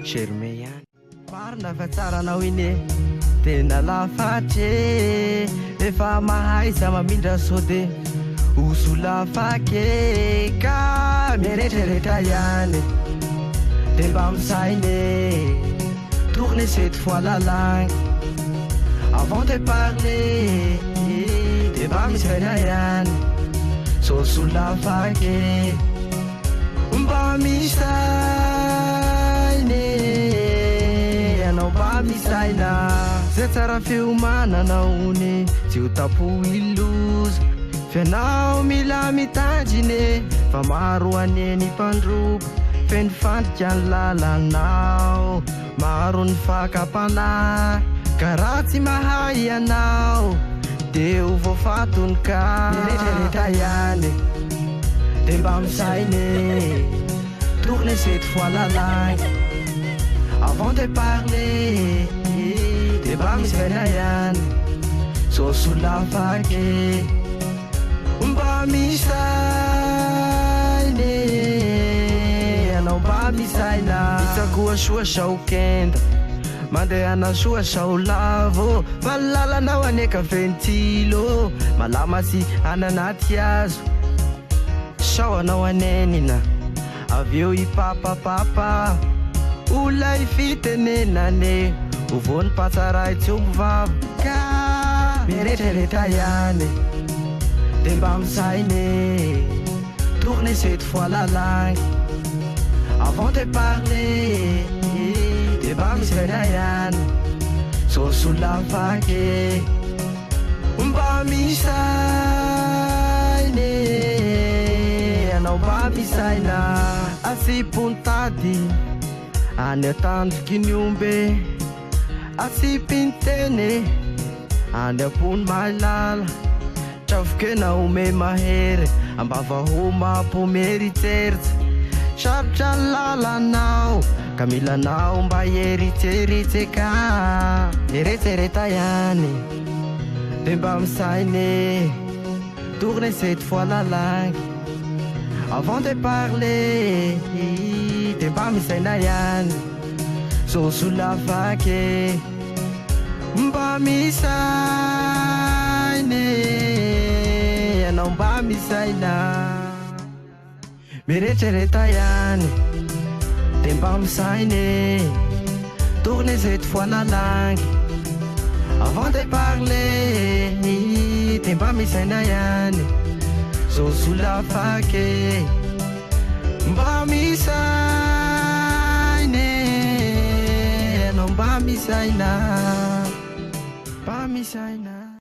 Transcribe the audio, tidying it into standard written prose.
Germain ihany marina fa tsara anao ine tena lafatry efa mahay za mamindra sode oso lafaky ka miretraretra ihany de mba misainy tourner cette fois la langue avant de parler de mba misaina ihany soso lafaky mba misainy anao mba misaina zay tsara fiomananaony tsy ho tapo iloza fianao mila mitandrine fa maro aneny mpandrobo feny fandrika ny lalanao maro ny fakapana ka raha tsy mahay ianao de ho voafatony ka retraretra ihany de mba misainy tourner cette fois la langue avant de parler de mba misaina ihany soso lafaky mba misainy anao mba misaina itsakoa soa sao kenda mandeha anasoa sao lavo valalanao aneka ventilo malama sy ananaty azo sao anao anenina aveo ipapapapa olay fitenenane ovony patsaray tsy ombovava ka miretraretra ihany de mba misainy tourner cette fois la langue avant de parler de mba misaina ihany soso lafaky mba misainy anao mba misaina asipontady any atandroky ny ombe asipinteny any apony mailala trafokena ome mahery ambavaho mampomeritseritsy sarotra ny lalanao ka milanao mba eritseritseka eretsereta ihany de mba misainy tourner cette fois la langue avant de parler de mba misaina ihany soso lafaky mba misainy anao mba misaina miretraretra ihany de mba misainy tourner cette fois la langue avant de parler de mba misaina ihany soso lafaky mba misainy anao mba misaina mba misaina